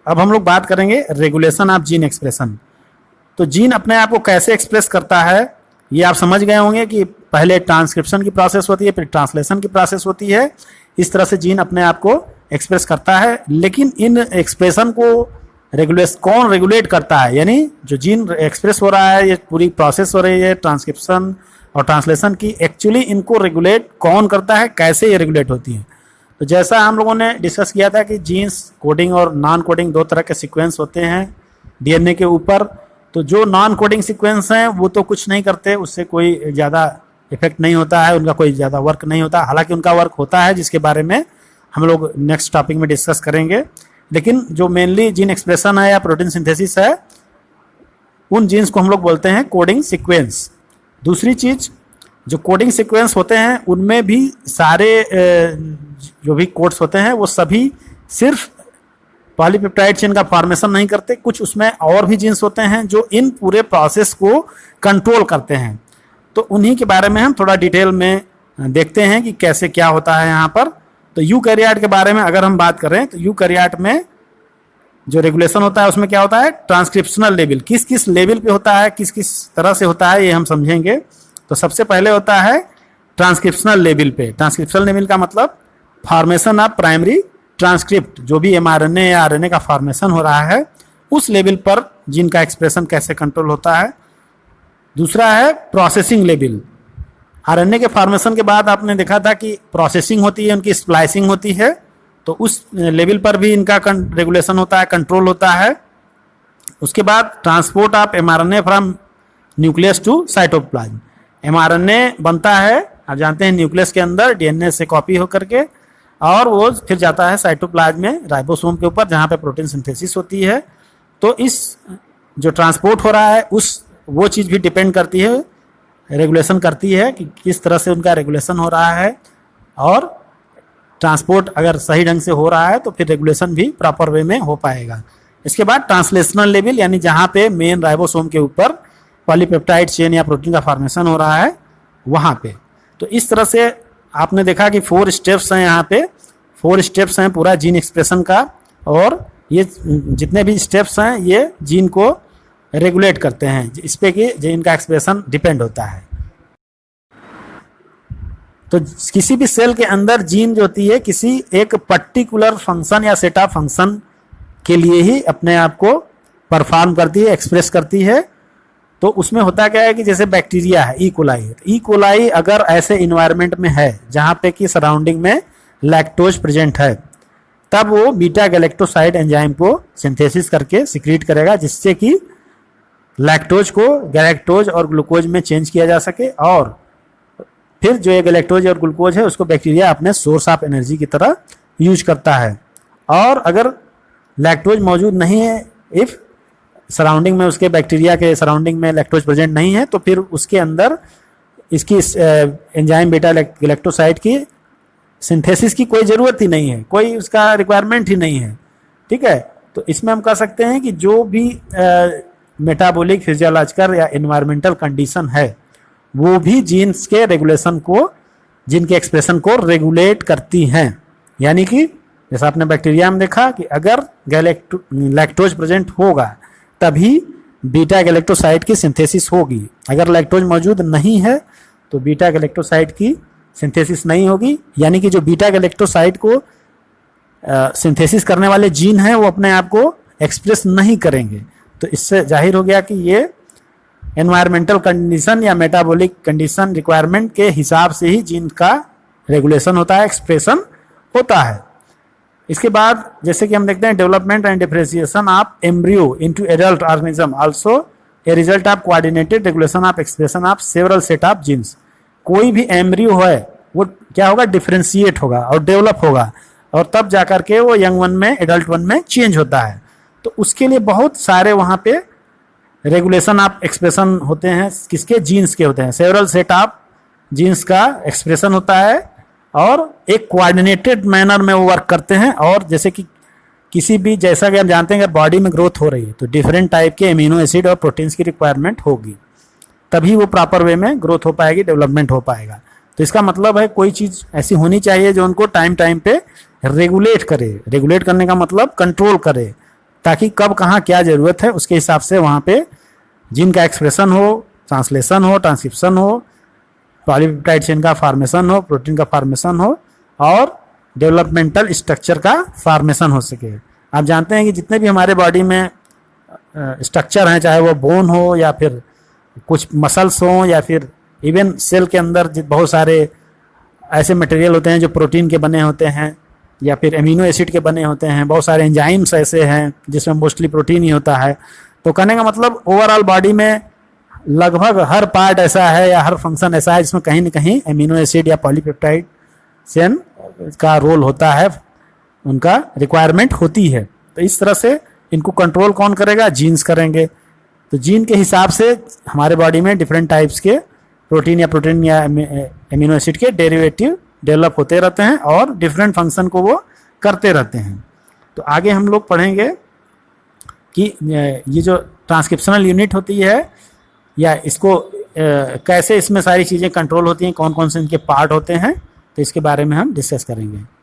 अब हम लोग बात करेंगे रेगुलेशन ऑफ जीन एक्सप्रेशन। तो जीन अपने आप को कैसे एक्सप्रेस करता है ये आप समझ गए होंगे कि पहले ट्रांसक्रिप्शन की प्रोसेस होती है, फिर ट्रांसलेशन की प्रोसेस होती है। इस तरह से जीन अपने आप को एक्सप्रेस करता है। लेकिन इन एक्सप्रेशन को कौन रेगुलेट करता है, यानी जो जीन एक्सप्रेस हो रहा है, ये पूरी प्रोसेस हो रही है ट्रांसक्रिप्शन और ट्रांसलेशन की, एक्चुअली इनको रेगुलेट कौन करता है, कैसे ये रेगुलेट होती है। तो जैसा हम लोगों ने डिस्कस किया था कि जीन्स कोडिंग और नॉन कोडिंग दो तरह के सीक्वेंस होते हैं डीएनए के ऊपर। तो जो नॉन कोडिंग सीक्वेंस हैं वो तो कुछ नहीं करते, उससे कोई ज़्यादा इफेक्ट नहीं होता है, उनका कोई ज़्यादा वर्क नहीं होता। हालांकि उनका वर्क होता है जिसके बारे में हम लोग नेक्स्ट टॉपिक में डिस्कस करेंगे। लेकिन जो मेनली जीन एक्सप्रेशन है या प्रोटीन सिंथेसिस है, उन जीन्स को हम लोग बोलते हैं कोडिंग सीक्वेंस। दूसरी चीज़, जो कोडिंग सीक्वेंस होते हैं उनमें भी सारे जो भी कोड्स होते हैं वो सभी सिर्फ पॉलीपेप्टाइड चेन का फॉर्मेशन नहीं करते, कुछ उसमें और भी जीन्स होते हैं जो इन पूरे प्रोसेस को कंट्रोल करते हैं। तो उन्हीं के बारे में हम थोड़ा डिटेल में देखते हैं कि कैसे क्या होता है यहाँ पर। तो यूकैरियोट के बारे में अगर हम बात करें तो यूकैरियोट में जो रेगुलेशन होता है उसमें क्या होता है, ट्रांसक्रिप्शनल लेवल, किस किस लेवल पे होता है, किस किस तरह से होता है, ये हम समझेंगे। तो सबसे पहले होता है ट्रांसक्रिप्शनल लेवल पे। ट्रांसक्रिप्शनल लेवल का मतलब फॉर्मेशन ऑफ प्राइमरी ट्रांसक्रिप्ट, जो भी एमआरएनए या आरएनए का फॉर्मेशन हो रहा है उस लेवल पर जीन का एक्सप्रेशन कैसे कंट्रोल होता है। दूसरा है प्रोसेसिंग लेवल। आरएनए के फॉर्मेशन के बाद आपने देखा था कि प्रोसेसिंग होती है, उनकी स्प्लाइसिंग होती है, तो उस लेवल पर भी इनका रेगुलेशन होता है, कंट्रोल होता है। उसके बाद transport of mRNA from nucleus to cytoplasm. MRNA बनता है, आप जानते हैं, न्यूक्लियस के अंदर डीएनए से कॉपी होकर के, और वो फिर जाता है साइटोप्लाज्म में राइबोसोम के ऊपर जहाँ पे प्रोटीन सिंथेसिस होती है। तो इस जो ट्रांसपोर्ट हो रहा है वो चीज़ भी डिपेंड करती है, रेगुलेशन करती है कि किस तरह से उनका रेगुलेशन हो रहा है। और ट्रांसपोर्ट अगर सही ढंग से हो रहा है तो फिर रेगुलेशन भी प्रॉपर वे में हो पाएगा। इसके बाद ट्रांसलेशनल लेवल, यानी जहाँ पे मेन राइबोसोम के ऊपर पॉलीपेप्टाइड चेन या प्रोटीन का फॉर्मेशन हो रहा है वहाँ पे। तो इस तरह से आपने देखा कि 4 स्टेप्स हैं, यहाँ पे 4 स्टेप्स हैं पूरा जीन एक्सप्रेशन का, और ये जितने भी स्टेप्स हैं ये जीन को रेगुलेट करते हैं, इस पे कि जीन का एक्सप्रेशन डिपेंड होता है। तो किसी भी सेल के अंदर जीन जो होती है किसी एक पर्टिकुलर फंक्शन या सेट ऑफ फंक्शन के लिए ही अपने आप को परफॉर्म करती है, एक्सप्रेस करती है। तो उसमें होता क्या है कि जैसे बैक्टीरिया है, ई कोलाई अगर ऐसे इन्वायरमेंट में है जहाँ पे कि सराउंडिंग में लैक्टोज प्रेजेंट है, तब वो बीटा गैलेक्टोसाइड एंजाइम को सिंथेसिस करके सिक्रीट करेगा, जिससे कि लैक्टोज को गैलेक्टोज और ग्लूकोज में चेंज किया जा सके, और फिर जो ये गैलेक्टोज और ग्लूकोज है उसको बैक्टीरिया अपने सोर्स ऑफ एनर्जी की तरह यूज करता है। और अगर लैक्टोज मौजूद नहीं है, इफ सराउंडिंग में, उसके बैक्टीरिया के सराउंडिंग में लैक्टोज प्रेजेंट नहीं है, तो फिर उसके अंदर इसकी एंजाइम बीटा गैलेक्टोसाइड की सिंथेसिस की कोई ज़रूरत ही नहीं है, कोई उसका रिक्वायरमेंट ही नहीं है। ठीक है, तो इसमें हम कह सकते हैं कि जो भी मेटाबॉलिक, फिजियोलॉजिकल या एनवायरमेंटल कंडीशन है वो भी जीन्स के रेगुलेशन को, जीन के एक्सप्रेशन को रेगुलेट करती हैं। यानी कि जैसा आपने बैक्टीरिया में देखा कि अगर लैक्टोज प्रेजेंट होगा तभी बीटा गैलेक्टोसाइड की सिंथेसिस होगी, अगर लैक्टोज मौजूद नहीं है तो बीटा गैलेक्टोसाइड की सिंथेसिस नहीं होगी। यानी कि जो बीटा गैलेक्टोसाइड को सिंथेसिस करने वाले जीन हैं वो अपने आप को एक्सप्रेस नहीं करेंगे। तो इससे जाहिर हो गया कि ये एनवायरमेंटल कंडीशन या मेटाबॉलिक कंडीशन रिक्वायरमेंट के हिसाब से ही जीन का रेगुलेशन होता है, एक्सप्रेशन होता है। इसके बाद जैसे कि हम देखते हैं development and differentiation of embryo into adult organism also a result of coordinated regulation of expression of several set of genes. कोई भी एम्ब्रियो है वो क्या होगा, डिफरेंशिएट होगा और डेवलप होगा, और तब जाकर के वो यंग वन में, एडल्ट वन में चेंज होता है। तो उसके लिए बहुत सारे वहाँ पे रेगुलेशन ऑफ एक्सप्रेशन होते हैं, किसके, जीन्स के होते हैं। सेवरल सेट ऑफ जीन्स का एक्सप्रेशन होता है और एक कोऑर्डिनेटेड मैनर में वो वर्क करते हैं। और जैसे कि किसी भी, जैसा कि हम जानते हैं अगर बॉडी में ग्रोथ हो रही है तो डिफरेंट टाइप के एमिनो एसिड और प्रोटीन्स की रिक्वायरमेंट होगी, तभी वो प्रॉपर वे में ग्रोथ हो पाएगी, डेवलपमेंट हो पाएगा। तो इसका मतलब है कोई चीज़ ऐसी होनी चाहिए जो उनको टाइम टाइम पे रेगुलेट करे। रेगुलेट करने का मतलब कंट्रोल करे, ताकि कब कहाँ क्या ज़रूरत है उसके हिसाब से वहाँ पे जीन का एक्सप्रेशन हो, ट्रांसलेशन हो, ट्रांसक्रिप्शन हो, पॉलीपेप्टाइड चेन का फॉर्मेशन हो, प्रोटीन का फॉर्मेशन हो और डेवलपमेंटल स्ट्रक्चर का फॉर्मेशन हो सके। आप जानते हैं कि जितने भी हमारे बॉडी में स्ट्रक्चर हैं, चाहे वो बोन हो या फिर कुछ मसल्स हों या फिर इवन सेल के अंदर बहुत सारे ऐसे मटेरियल होते हैं जो प्रोटीन के बने होते हैं या फिर एमिनो एसिड के बने होते हैं, बहुत सारे एंजाइम्स ऐसे हैं जिसमें मोस्टली प्रोटीन ही होता है। तो कहने का मतलब ओवरऑल बॉडी में लगभग हर पार्ट ऐसा है या हर फंक्शन ऐसा है जिसमें कहीं ना कहीं एमिनो एसिड या पॉलीपेप्टाइड चेन का रोल होता है, उनका रिक्वायरमेंट होती है। तो इस तरह से इनको कंट्रोल कौन करेगा? जीन्स करेंगे। तो जीन के हिसाब से हमारे बॉडी में डिफरेंट टाइप्स के प्रोटीन या एमिनो एसिड के डेरिवेटिव डेवलप होते रहते हैं और डिफरेंट फंक्शन को वो करते रहते हैं। तो आगे हम लोग पढ़ेंगे कि ये जो ट्रांसक्रिप्शनल यूनिट होती है या इसको कैसे इसमें सारी चीज़ें कंट्रोल होती हैं, कौन कौन से इनके पार्ट होते हैं, तो इसके बारे में हम डिस्कस करेंगे।